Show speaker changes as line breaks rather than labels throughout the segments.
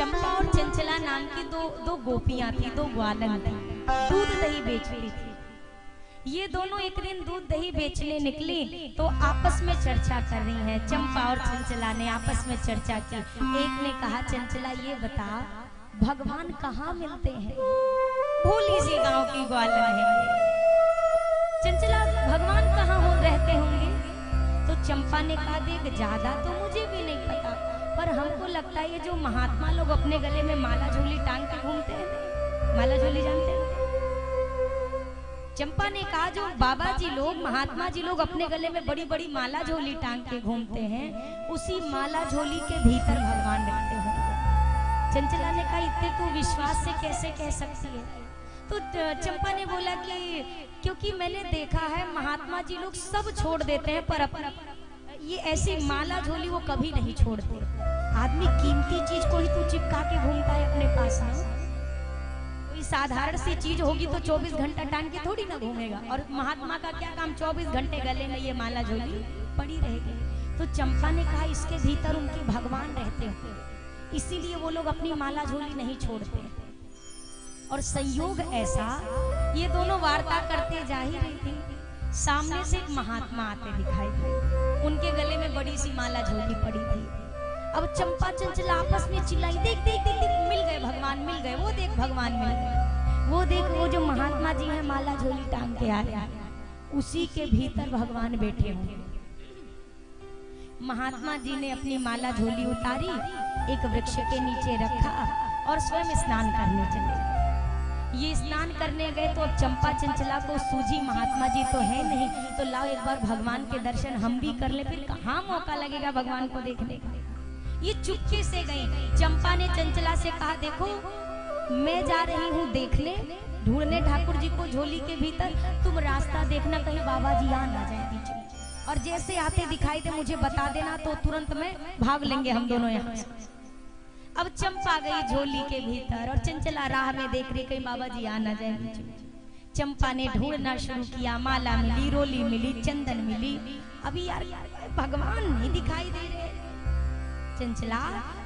चंपा और चंचला नाम की दो गोपियां थी, दो ग्वालन थी, दूध दही बेचती थी। ये दोनों एक दिन दूध दही बेचने निकली तो आपस में चर्चा कर रही हैं। चंपा और चंचला ने आपस में चर्चा की। एक ने कहा, चंचला ये बता भगवान कहाँ मिलते हैं? भोली सी गांव की ग्वालन है। चंचला, भगवान कहाँ रहते होंगे? तो चंपा ने कहा, देख ज्यादा तो मुझे भी नहीं पता, पर हमको लगता है ये जो महात्मा लोग अपने गले में माला झोली टांग के घूमते हैं, माला झोली जानते हैं? चंपा ने कहा, जो बाबा जी लोग, महात्मा जी लोग अपने गले में बड़ी बड़ी माला झोली टांग के घूमते हैं, उसी माला झोली के भीतर भगवान रहते होंगे। चंचला ने कहा, इतने तू विश्वास से कैसे कह सकती है? तो चंपा ने बोला कि क्योंकि मैंने देखा है महात्मा जी लोग सब छोड़ देते हैं, पर अपना ये ऐसी माला झोली वो कभी नहीं छोड़ते। आदमी कीमती चीज को ही तू चिपका के घूमता है अपने पास में। कोई साधारण सी चीज होगी तो 24 घंटा टांग के थोड़ी ना घूमेगा, और महात्मा का क्या काम, 24 घंटे गले में ये माला झोली पड़ी रहेगी। तो चंपा ने कहा, इसके भीतर उनके भगवान रहते हैं, इसीलिए वो लोग अपनी माला झोली नहीं छोड़ते। और संयोग ऐसा, ये दोनों वार्ता करते जा ही रही थी, सामने से एक महात्मा आते दिखाई दिए। उनके गले में बड़ी सी माला झोली पड़ी थी। अब चंपा चंचला आपस में चिल्लाई, देख देख देख देख, मिल गए भगवान, मिल गए, वो देख भगवान मिल गए, वो देख वो जो महात्मा जी हैं माला झोली टांग के आ रहे हैं, उसी के भीतर भगवान बैठे होंगे। महात्मा जी ने अपनी माला झोली उतारी, एक वृक्ष के नीचे रखा और स्वयं स्नान करने चले। ये स्नान करने गए तो अब चंपा चंचला को सूझी, महात्मा जी तो है नहीं, तो लाओ एक बार भगवान के दर्शन हम भी कर ले, फिर कहाँ मौका लगेगा भगवान को देखने का। ये चुपके से गई। चंपा ने चंचला से कहा, देखो मैं जा रही हूँ देखने, ढूंढने ठाकुर जी को झोली के भीतर, तुम रास्ता देखना कहीं बाबा जी आ ना जाए बीच में, और जैसे आते दिखाई दे मुझे बता देना, तो तुरंत में भाग लेंगे हम दोनों यहाँ से। अब चंपा गई झोली के भीतर और चंचला राह में देख रही कहीं बाबा जी आ ना जाए बीच में। चंपा ने ढूंढना शुरू किया, माला मिली, रोली मिली, चंदन मिली, अभी यार भगवान नहीं दिखाई दे रहे। चंचला,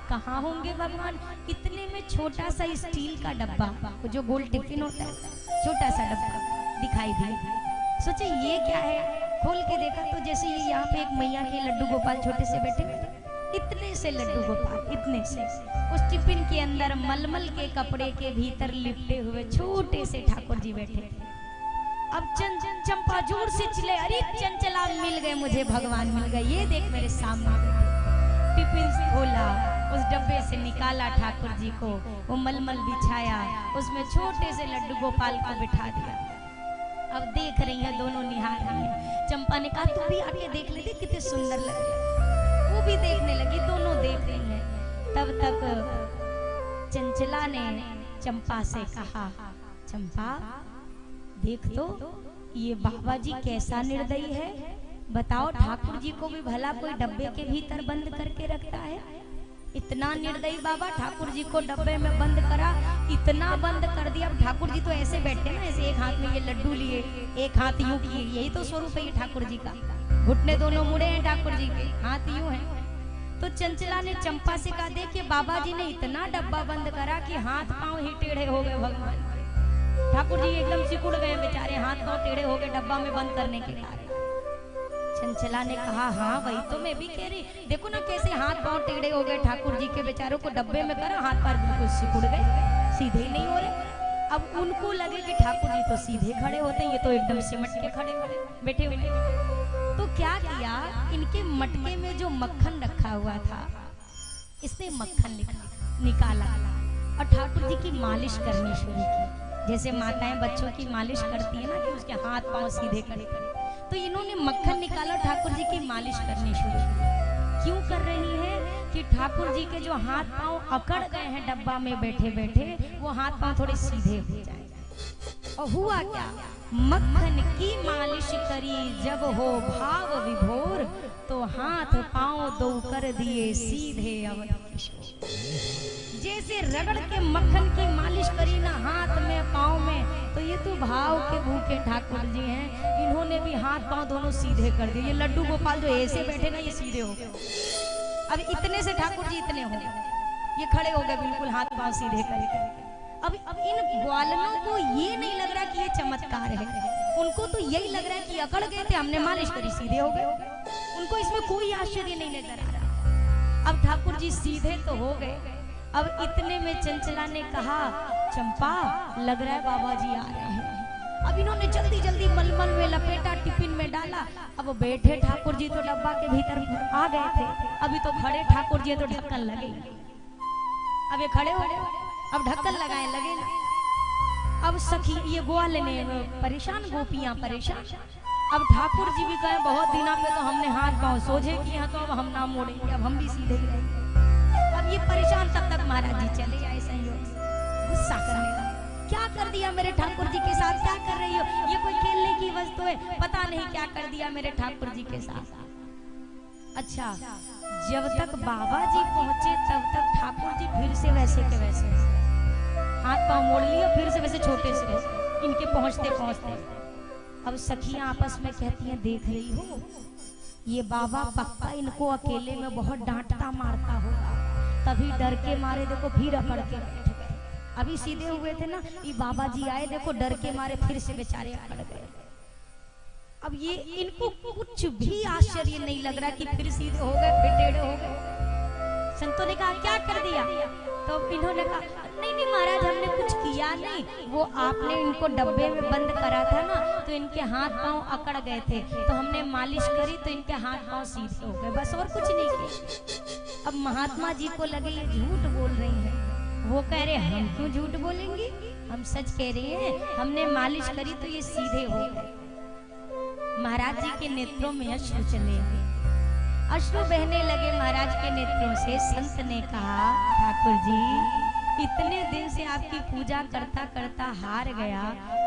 कहाँ होंगे भगवान? इतने में छोटा सा स्टील का डब्बा, जो गोल टिफिन होता है, छोटा सा डब्बा दिखाई दिया। सोचे ये क्या है, खोल के देखा तो जैसे ये यहाँ पे एक मैया के लड्डू गोपाल छोटे से बैठे, इतने से लड्डू गोपाल, इतने से। उस टिफिन के अंदर मलमल के कपड़े के भीतर लिपटे हुए छोटे से ठाकुर जी बैठे। अब चंपा जोर से चिल्लाई, अरे चंचला मिल गए मुझे, भगवान मिल गए, ये देख मेरे सामने। टिफिन खोला, उस डब्बे से निकाला ठाकुर जी को, वो मलमल बिछाया, उसमें छोटे से लड्डू गोपाल को बिठा दिया। अब देख रही है, दोनों निहार रही है। चंपा ने कहा, तू भी आके देख ले, देख कितने सुंदर लग रहे। वो भी देखने लगी, दोनों देख रही हैं। तब तक चंचला ने चंपा से कहा, चंपा देख तो ये बाबा जी कैसा निर्दयी है, बताओ ठाकुर जी को भी भला कोई डब्बे के भीतर बंद करके रखता है? इतना निर्दयी बाबा, ठाकुर जी को डब्बे में बंद करा, इतना बंद कर दिया। ठाकुर जी तो ऐसे बैठे ना, ऐसे एक हाथ में ये लड्डू लिए, एक हाथ यूं किए, यही तो स्वरूप है ये ठाकुर जी का। घुटने दोनों मुड़े हैं ठाकुर जी के, हाथ यूं है। तो चंचला ने चंपा से कहा, देखिए बाबा जी ने इतना डब्बा बंद करा कि हाथ पांव ही टेढ़े हो गए भगवान। ठाकुर जी एकदम सिकुड़ गए बेचारे, हाथ पांव टेढ़े हो गए डब्बा में बंद करने के कारण। चंचला ने कहा, हाँ वही तो मैं भी कह रही, देखो ना कैसे हाथ पांव टेढ़े हो गए ठाकुर जी के, बेचारों को डब्बे में करा, हाथ पैर बिल्कुल सिकुड़ गए, सीधे ही नहीं हो रहे। अब उनको लगे कि ठाकुर जी तो सीधे खड़े होते हैं, ये तो एकदम सिमट के खड़े बैठे हुए। तो क्या किया, इनके मटके में जो मक्खन रखा हुआ था, इसने मक्खन निकाला और ठाकुर जी की मालिश करनी शुरू की। जैसे माताएं बच्चों की मालिश करती है ना, कि उसके हाथ पांव सीधे करे, तो इन्होंने मक्खन निकाला, ठाकुर जी की मालिश करनी शुरू की। क्यों कर रही है कि ठाकुर जी के जो हाथ पांव अकड़ गए हैं डब्बा में बैठे बैठे, वो हाथ पांव थोड़े सीधे हो जाए। और हुआ क्या, मक्खन की मालिश करी जब हो भाव विभोर, तो हाथ पांव दो कर दिए सीधे अवध किशोर। जैसे रगड़ के मक्खन की मालिश करी ना हाथ में पांव में, तो ये तो भाव के भूखे ठाकुर जी हैं, इन्होंने भी हाथ पांव दोनों सीधे कर दिए। ये लड्डू गोपाल जो ऐसे बैठे ना, ये सीधे हो गए। अब इतने से ठाकुर जी इतने हो गए। ये खड़े हो गए बिल्कुल हाथ पांव सीधे करके। अब इन ग्वालनों को ये नहीं लग रहा कि ये चमत्कार है, उनको तो यही लग रहा है कि अकड़ गए थे, हमने मालिश करी सीधे हो गए। उनको इसमें कोई आश्चर्य नहीं नजर आ रहा। अब ठाकुर जी सीधे तो हो गए। अब इतने में चंचला ने कहा, चंपा लग रहा है बाबा जी आ रहे हैं। अब इन्होंने जल्दी जल्दी मलमल में लपेटा, टिफिन में डाला। अब बैठे ठाकुर जी तो डब्बा के भीतर आ गए थे, अभी तो खड़े ठाकुर जी तो ढक्कन लगे। अब ये खड़े हो गए, अब ढक्कन लगाए लगे ना। अब सखी ये ग्वाल ने परेशान, गोपियां परेशान। अब ठाकुर जी भी कहे बहुत दिनों पे तो हमने हाथ पांव सोझे किए हैं, तो अब हम ना मोड़ेंगे, अब हम भी सीधे ही रहेंगे। अब ये परेशान, तब तक महाराज जी चले आए संयोग से। गुस्सा करने लगे, क्या कर दिया मेरे ठाकुर जी के साथ, क्या कर रही हो, ये कोई खेलने की वस्तु है, पता नहीं क्या कर दिया मेरे ठाकुर जी के साथ। अच्छा, जब तक बाबा जी पहुंचे तब तक ठाकुर जी फिर से वैसे के वैसे हाथ पांव मोड़ लिए, फिर से वैसे छोटे से वैसे इनके पहुंचते पहुंचते। अब सखियां आपस में कहती हैं, देख रही हो ये बाबा पक्का इनको अकेले में बहुत डांटता मारता होगा, तभी डर के मारे देखो फिर अकड़ के बैठ गए। अभी सीधे हुए थे ना, ये बाबा जी आए, देखो डर के मारे फिर से बेचारे अकड़ गए। अब ये इनको कुछ भी आश्चर्य नहीं लग रहा कि फिर सीधे हो गए, फिर टेढ़े हो गए। संतों ने कहा क्या कर दिया, तो इन्होंने कहा नहीं नहीं महाराज हमने कुछ किया नहीं, वो आपने इनको डब्बे में बंद करा था ना, तो इनके हाथ पांव अकड़ गए थे, तो हमने मालिश करी तो इनके हाथ पांव सीधे हो गए, बस और कुछ नहीं किया। अब महात्मा जी को लगे ये झूठ बोल रही है। वो कह रहे हम क्यों झूठ बोलेंगे, हम सच कह रहे हैं, हमने मालिश करी तो ये सीधे हो गए। महाराज जी के नेत्रों में अश्रु चले, अश्रु बहने लगे महाराज के नेत्रों से। संत ने कहा, ठाकुर जी इतने दिन से आपकी पूजा करता करता हार गया,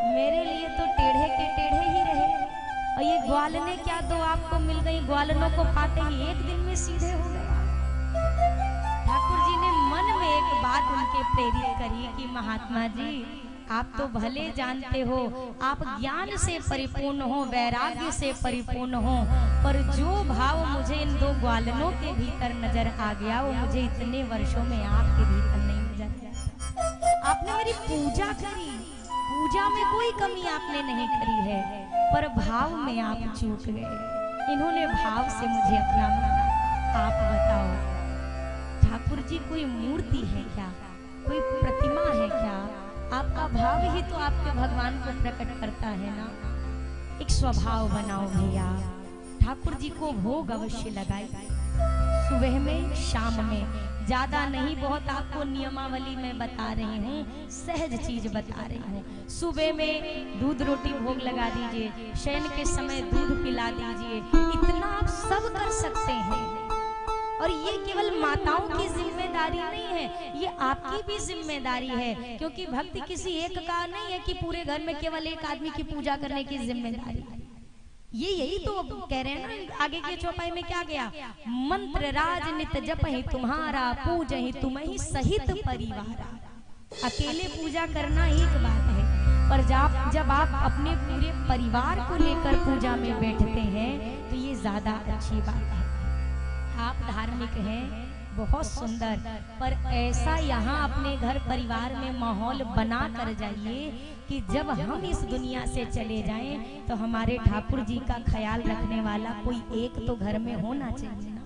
मेरे लिए तो टेढ़े के टेढ़े ही रहे, और ये ग्वालने क्या दो आपको मिल गई, ग्वालनों को पाते ही एक दिन में सीधे हो गए। ठाकुर जी ने मन में एक बात उनके प्रेरित करी कि महात्मा जी आप तो भले जानते हो, आप ज्ञान से परिपूर्ण हो, वैराग्य से परिपूर्ण हो, पर जो भाव मुझे इन दो ग्वालनों के भीतर नजर आ गया, वो मुझे इतने वर्षों में आपके भीतर नहीं नजर आया। आपने मेरी पूजा करी, पूजा में कोई कमी आपने नहीं करी है, पर भाव में आप चूक गए। इन्होंने भाव से मुझे अपना माना। आप बताओ ठाकुर जी कोई मूर्ति है क्या, कोई प्रतिमा है क्या, आपका भाव ही तो आपके भगवान को प्रकट करता है ना। एक स्वभाव बनाओ भैया, ठाकुर जी को भोग अवश्य लगाई, सुबह में शाम में, ज्यादा नहीं बहुत आपको नियमावली में बता रही हूँ, सहज चीज बता रही हूँ। सुबह में दूध रोटी भोग लगा दीजिए, शयन के समय दूध पिला दीजिए, इतना आप सब कर सकते हैं। और ये केवल माताओं की जिम्मेदारी नहीं है, ये आपकी भी जिम्मेदारी है, क्योंकि भक्ति किसी एक का नहीं है कि पूरे घर में केवल एक आदमी की पूजा करने की जिम्मेदारी है। ये यही तो कह रहे हैं ना, आगे के चौपाई में क्या गया, मंत्र राज नित जप ही तुम्हारा, पूज ही तुम ही सहित परिवार। अकेले पूजा करना एक बात है, पर जब आप अपने पूरे परिवार को लेकर पूजा में बैठते हैं तो ये ज्यादा अच्छी बात है। आप धार्मिक हैं, बहुत सुंदर, पर ऐसा यहाँ अपने घर परिवार में माहौल बना कर जाइए कि जब हम इस दुनिया से चले जाएं तो हमारे ठाकुर जी का ख्याल रखने वाला कोई एक तो घर में होना चाहिए।